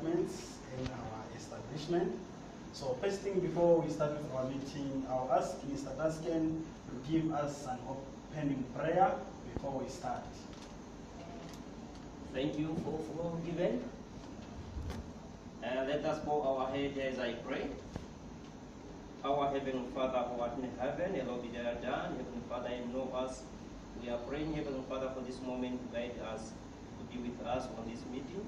departments in our establishment. So first thing before we start with our meeting, I'll ask Mr. Dasken to give us an opening prayer before we start. Thank you for floor given. Let us bow our head as I pray. Our Heavenly Father who art in heaven, hallowed be thy name. Heavenly Father, you know us. We are praying, Heavenly Father, for this moment to guide us, to be with us on this meeting.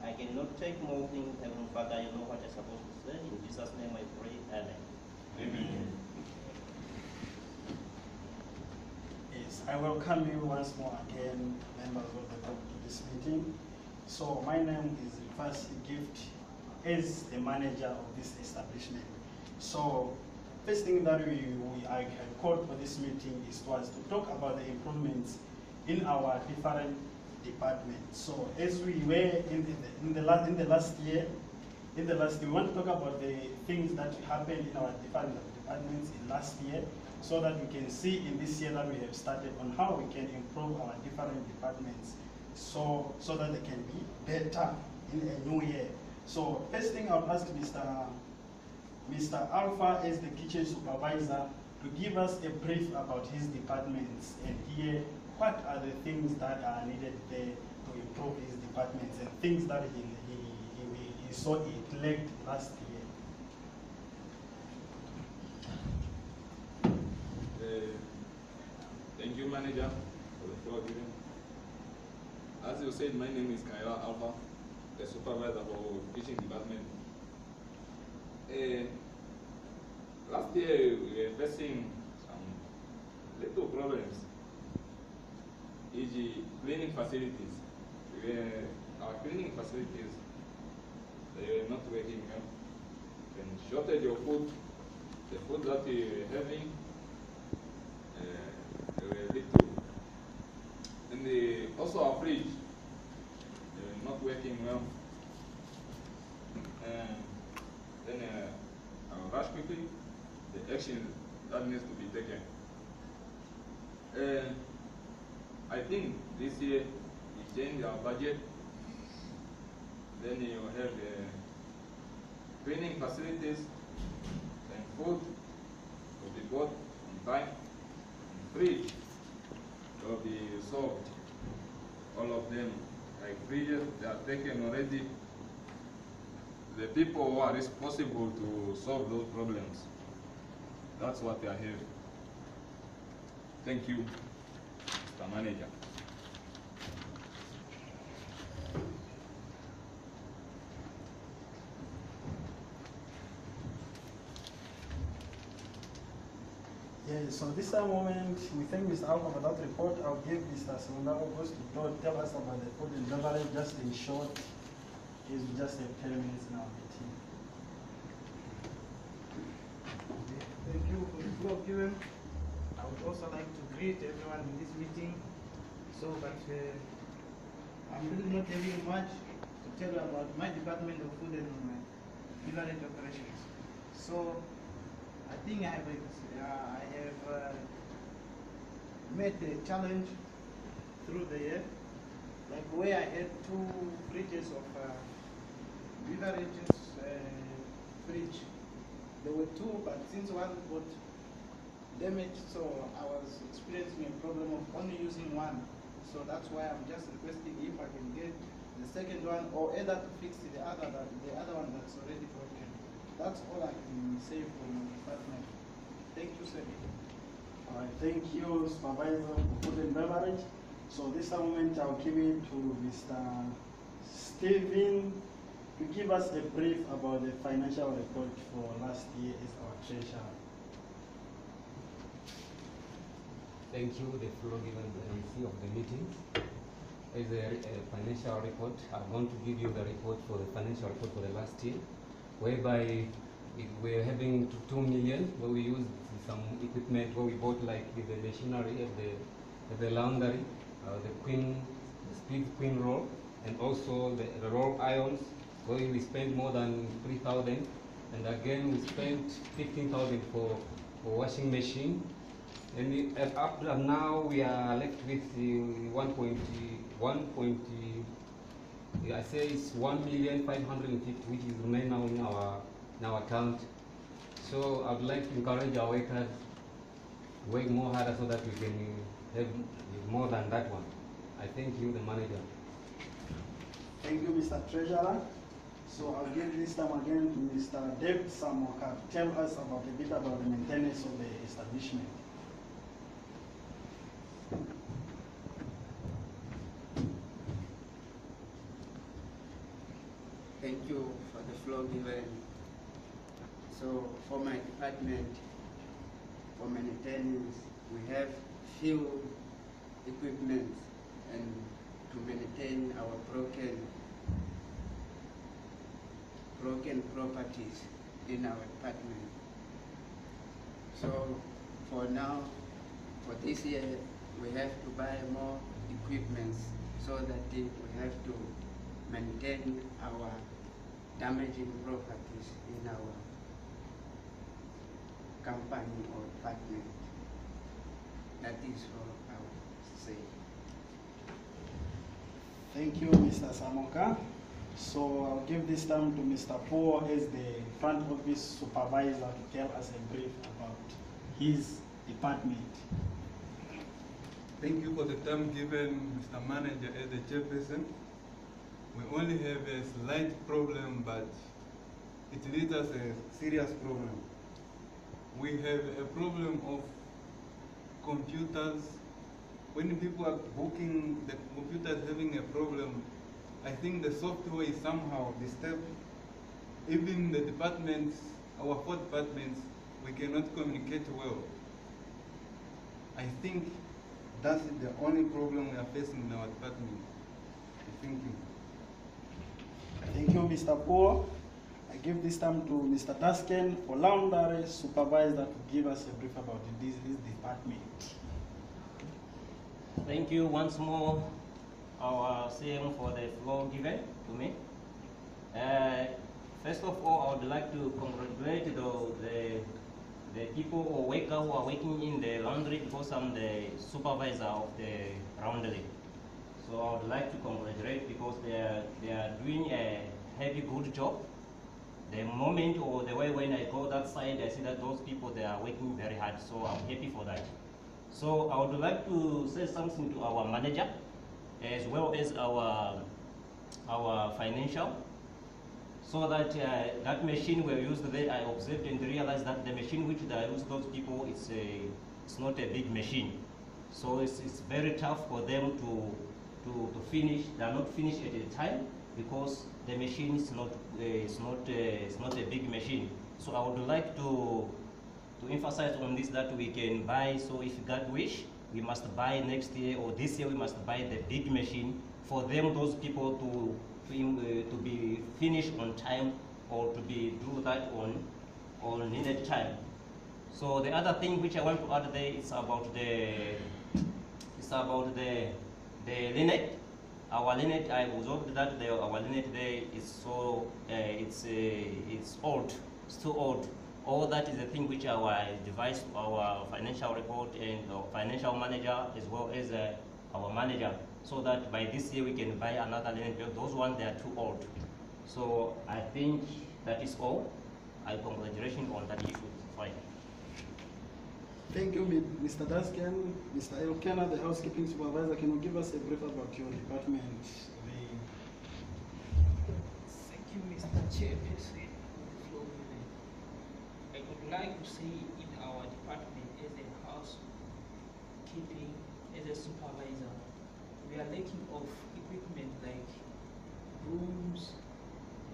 I cannot take more things, Heavenly Father, you know what I'm supposed to say. In Jesus' name I pray, amen. Amen. Yes, I welcome you once more again, members of the group, to this meeting. So my name is First Gift, as the manager of this establishment. So first thing that I called for this meeting was to talk about the improvements in our different departments. So as we were in the last year, we want to talk about the things that happened in our different departments in last year, so that we can see in this year that we have started on how we can improve our different departments, so that they can be better in a new year. So first thing I would ask Mr. Alpha, as the kitchen supervisor, to give us a brief about his departments and hear what are the things that are needed there to improve his departments and things that he saw it lacked last year. Thank you, manager, for the floor given. As you said, my name is Kaela Alpha, the supervisor for kitchen department. Last year we were facing some little problems, e.g. cleaning facilities. Our cleaning facilities, they were not working well. And shortage of food, the food that we were having, they were little. And also our fridge, they were not working well. Then I'll rush quickly the action that needs to be taken. I think this year we change our budget. Then you have cleaning facilities and food will be bought on time. And fridge will be solved. All of them, like fridges, they are taken already. The people who are responsible to solve those problems, that's what they are here. Thank you, Mr. Manager. Yeah, so this moment, we thank Mr. Alpha for that report. I'll give Mr. Simona August to tell us about the food and beverage, just in short. We just have 10 minutes in our meeting. Thank you for the floor given. I would also like to greet everyone in this meeting. So, but I'm really not having much to tell you about my department of food and beverage operations. So, I think I have met the challenge through the year, like where I had 2 fridges of beverages fridge. There were 2, but since one got damaged, so I was experiencing a problem of only using one. So that's why I'm just requesting if I can get the second one, or either to fix the other one that's already broken. That's all I can say from my department. Thank you, sir. All right, thank you, Supervisor for food and beverage. So this moment I'll give it to Mr. Stephen to give us a brief about the financial report for last year as our treasurer. Thank you, the floor given the MC of the meeting. As a financial report, I'm going to give you the report for the financial report for the last year, whereby we're having 2 million, where we used some equipment, where we bought like the machinery at the laundry, the split queen roll, and also the roll irons, where we spent more than 3,000, and again we spent 15,000 for washing machine. And up to now we are left with I I say it's 1,550,000, which is remain now in our account. So I would like to encourage our workers to work more harder so that we can have more than that one. I thank you, the manager. Thank you, Mr. Treasurer. So I'll give this time again to Mr. Dave Samoka to tell us about a bit about the maintenance of the establishment. Thank you for the floor given. So for my department, for maintenance, we have few equipment and to maintain our broken properties in our department. So for now, for this year, we have to buy more equipment so that we have to maintain our damaging properties in our company or department. That is all I would say. Thank you, Mr. Samoka. So I'll give this time to Mr. Paul as the front office supervisor to tell us a brief about his department. Thank you for the time given, Mr. Manager, as the chairperson. We only have a slight problem, but it leads us a serious problem. We have a problem of computers. When people are booking, the computer is having a problem. I think the software is somehow disturbed. Even the departments, our 4 departments, we cannot communicate well. I think that's the only problem we are facing in our department. Thank you. Thank you, Mr. Paul. I give this time to Mr. Dasken, Olaundare supervisor, to give us a brief about this department. Thank you once more, our CM, for the floor given to me. First of all, I would like to congratulate the people or workers who are working in the laundry, because I'm the supervisor of the laundry. So I would like to congratulate, because they are doing a heavy good job. The moment or the way when I go that side, I see that those people, they are working very hard. So I'm happy for that. So I would like to say something to our manager, as well as our financial, so that that machine we used there, I observed and realized that the machine which they use those people, it's not a big machine. So it's very tough for them to finish. They are not finished at a time, because the machine is not a big machine. So I would like to emphasize on this, that we can buy. So if God wish, we must buy next year or this year, we must buy the big machine for them, those people to be finished on time, or to be do that on needed time. So the other thing which I want to add there is about the linen. Our linen, I observed that our linen there is so it's old, it's too old. All that is the thing which our device, our financial report, and our financial manager, as well as our manager, so that by this year we can buy another linen, because those ones, they are too old. So I think that is all. I congratulate on that issue. Fine. Thank you, Mr. Dasken. Mr. Elkena, the housekeeping supervisor, can you give us a brief about your department? Thank you, Mr. Chairperson. I would like to say, in our department, as a housekeeping, as a supervisor, we are lacking of equipment like brooms,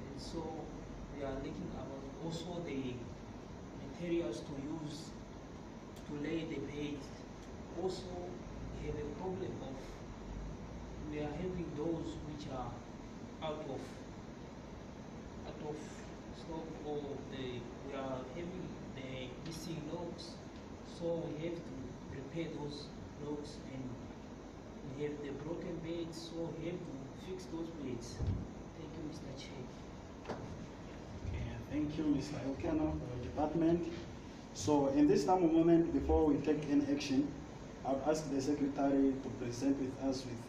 and so we are lacking about also the materials to use to lay the bed. Also, we have a problem of, we are having those which are out of stock, or we are having the missing locks, so we have to repair those locks, and we have the broken beds, so we have to fix those beds. Thank you, Mr. Chair. Okay, thank you, Mr. Elkena, for your department. So in this time of moment, before we take any action, I would ask the secretary to present with us with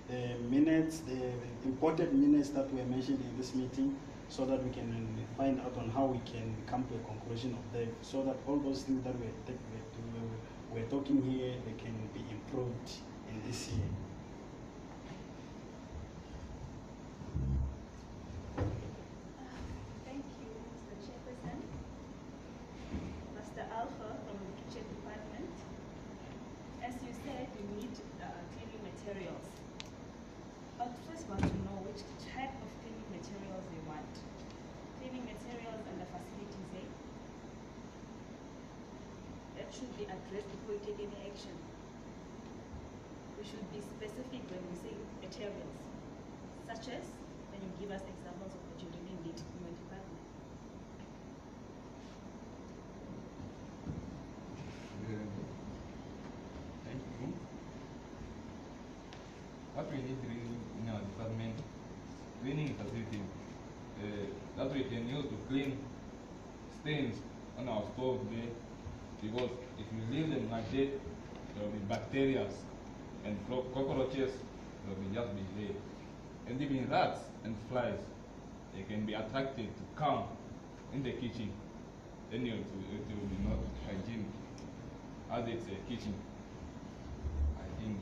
the the minutes, the important minutes that were mentioned in this meeting, so that we can find out on how we can come to a conclusion of them, so that all those things that we're talking here, they can be improved in this year. Thank you, Mr. Chairperson. Mr. Alpha from the Kitchen Department. As you said, you need cleaning materials. I first want to know which type of cleaning materials you want. Cleaning materials and the facilities, eh? That should be addressed before you take any action. We should be specific when we say materials, such as when you give us examples of what you really need in your department. Thank you. What we need really in our department, cleaning facilities that we can use to clean stains on our stove there, because if you leave them like that, there will be bacteria and cockroaches, will be just be there. And even rats and flies, they can be attracted to come in the kitchen. Then it will be not hygienic, as it's a kitchen. I think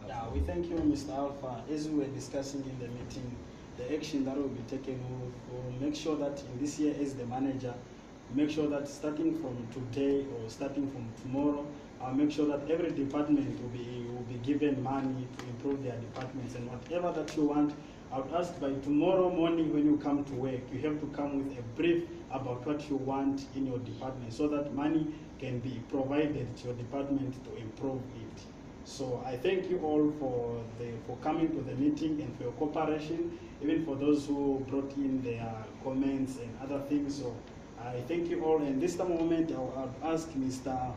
that's Yeah, all. we thank you, Mr. Alpha. As we were discussing in the meeting, the action that will be taken will make sure that in this year, as the manager, make sure that starting from today or starting from tomorrow, make sure that every department will be given money to improve their departments, and whatever that you want, I would ask by tomorrow morning when you come to work, you have to come with a brief about what you want in your department, so that money can be provided to your department to improve it. So I thank you all for coming to the meeting and for your cooperation, even for those who brought in their comments and other things. So I thank you all, and this moment I'll ask Mr.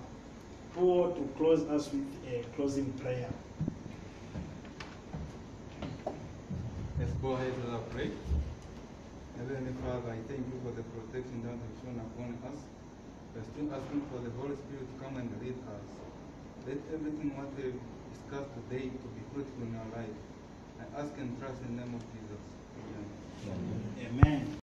Puo to close us with a closing prayer. Let's go ahead with our prayer. Heavenly Father, I thank you for the protection that you've shown upon us. We're still asking for the Holy Spirit to come and lead us. Let everything what we've discussed today to be fruitful in our life. I ask and trust in the name of Jesus. Amen. Amen.